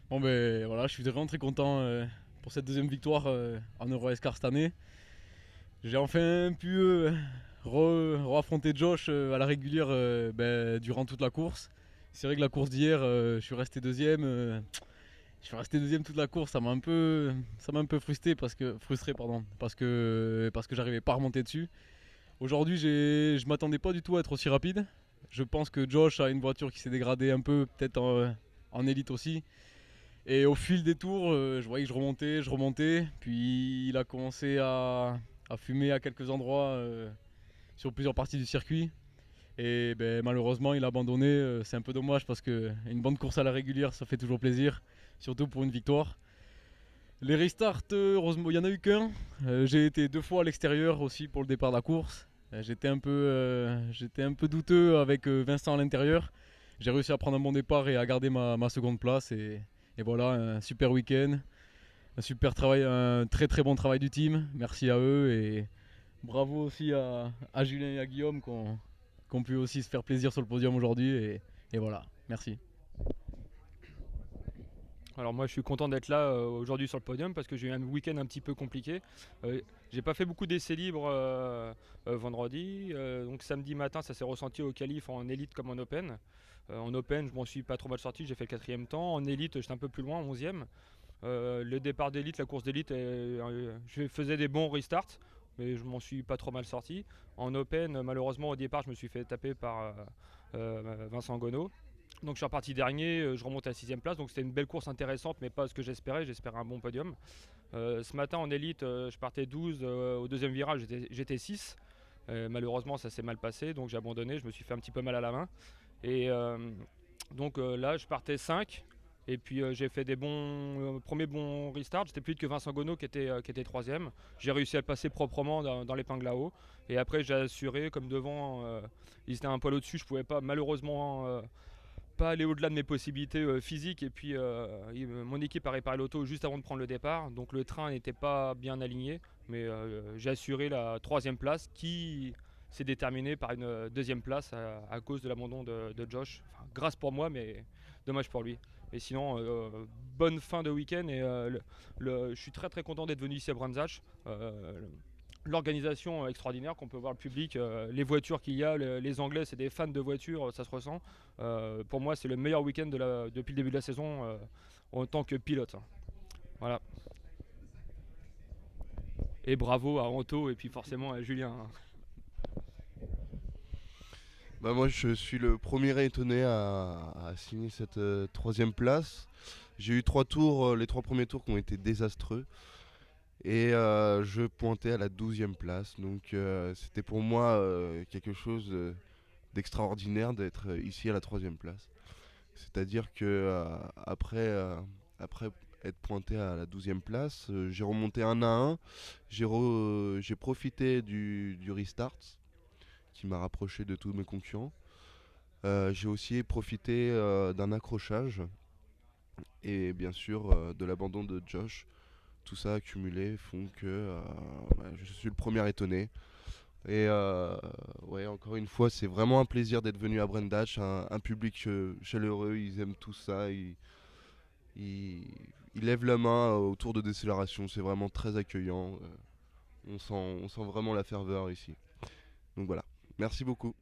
Bon ben voilà, je suis vraiment très content pour cette deuxième victoire en Euro-Escar cette année. J'ai enfin pu re-affronter Josh à la régulière durant toute la course. C'est vrai que la course d'hier, je suis resté deuxième. Je suis resté deuxième toute la course, ça m'a un peu frustré parce que j'arrivais pas à remonter dessus. Aujourd'hui, je m'attendais pas du tout à être aussi rapide. Je pense que Josh a une voiture qui s'est dégradée un peu, peut-être en élite aussi. Et au fil des tours, je voyais que je remontais. Puis il a commencé à fumer à quelques endroits sur plusieurs parties du circuit. Et ben, malheureusement, il a abandonné. C'est un peu dommage parce qu'une bonne course à la régulière, ça fait toujours plaisir, surtout pour une victoire. Les restarts, heureusement, il n'y en a eu qu'un. J'ai été 2 fois à l'extérieur aussi pour le départ de la course. J'étais un peu douteux avec Vincent à l'intérieur. J'ai réussi à prendre un bon départ et à garder ma seconde place. Et voilà, un super week-end, un super travail, un très très bon travail du team. Merci à eux et bravo aussi à Julien et à Guillaume qui ont pu aussi se faire plaisir sur le podium aujourd'hui. Et voilà, merci. Alors moi je suis content d'être là aujourd'hui sur le podium parce que j'ai eu un week-end un petit peu compliqué. J'ai pas fait beaucoup d'essais libres vendredi, donc samedi matin ça s'est ressenti au qualif en élite comme en open. En open je m'en suis pas trop mal sorti, j'ai fait le quatrième temps. En élite j'étais un peu plus loin, 11e. Le départ d'élite, la course d'élite, je faisais des bons restarts, mais je m'en suis pas trop mal sorti. En open malheureusement au départ je me suis fait taper par Vincent Gonneau. Donc je suis reparti dernier, je remonte à la 6ème place, donc c'était une belle course intéressante, mais pas ce que j'espérais un bon podium. Ce matin en élite, je partais 12, au deuxième virage j'étais 6. Malheureusement ça s'est mal passé, donc j'ai abandonné, je me suis fait un petit peu mal à la main. Et donc là je partais 5, et puis j'ai fait des bons premiers bons restarts, j'étais plus vite que Vincent Gonneau qui était 3ème. J'ai réussi à le passer proprement dans l'épingle là-haut, et après j'ai assuré comme devant, ils étaient un poil au-dessus, je pouvais pas malheureusement pas aller au-delà de mes possibilités physiques, et puis mon équipe a réparé l'auto juste avant de prendre le départ, donc le train n'était pas bien aligné, mais j'ai assuré la 3ème place qui s'est déterminée par une deuxième place à cause de l'abandon de Josh. Enfin, grâce pour moi, mais dommage pour lui. Et sinon, bonne fin de week-end, et je suis très très content d'être venu ici à Brands Hatch. L'organisation extraordinaire qu'on peut voir, le public, les voitures qu'il y a, les Anglais c'est des fans de voitures, ça se ressent. Pour moi c'est le meilleur week-end depuis le début de la saison en tant que pilote. Voilà. Et bravo à Anto et puis forcément à Julien. Bah moi je suis le premier étonné à signer cette troisième place. J'ai eu 3 tours, les 3 premiers tours qui ont été désastreux. Et je pointais à la 12e place. Donc c'était pour moi quelque chose d'extraordinaire d'être ici à la 3e place. C'est-à-dire que après être pointé à la 12e place, j'ai remonté un à un. J'ai profité du restart qui m'a rapproché de tous mes concurrents. J'ai aussi profité d'un accrochage et bien sûr de l'abandon de Josh. Tout ça accumulé font que je suis le premier étonné. Et ouais, encore une fois, c'est vraiment un plaisir d'être venu à Brendach, un public chaleureux, ils aiment tout ça, ils, ils lèvent la main au tour de décélération, c'est vraiment très accueillant. On sent vraiment la ferveur ici. Donc voilà, merci beaucoup.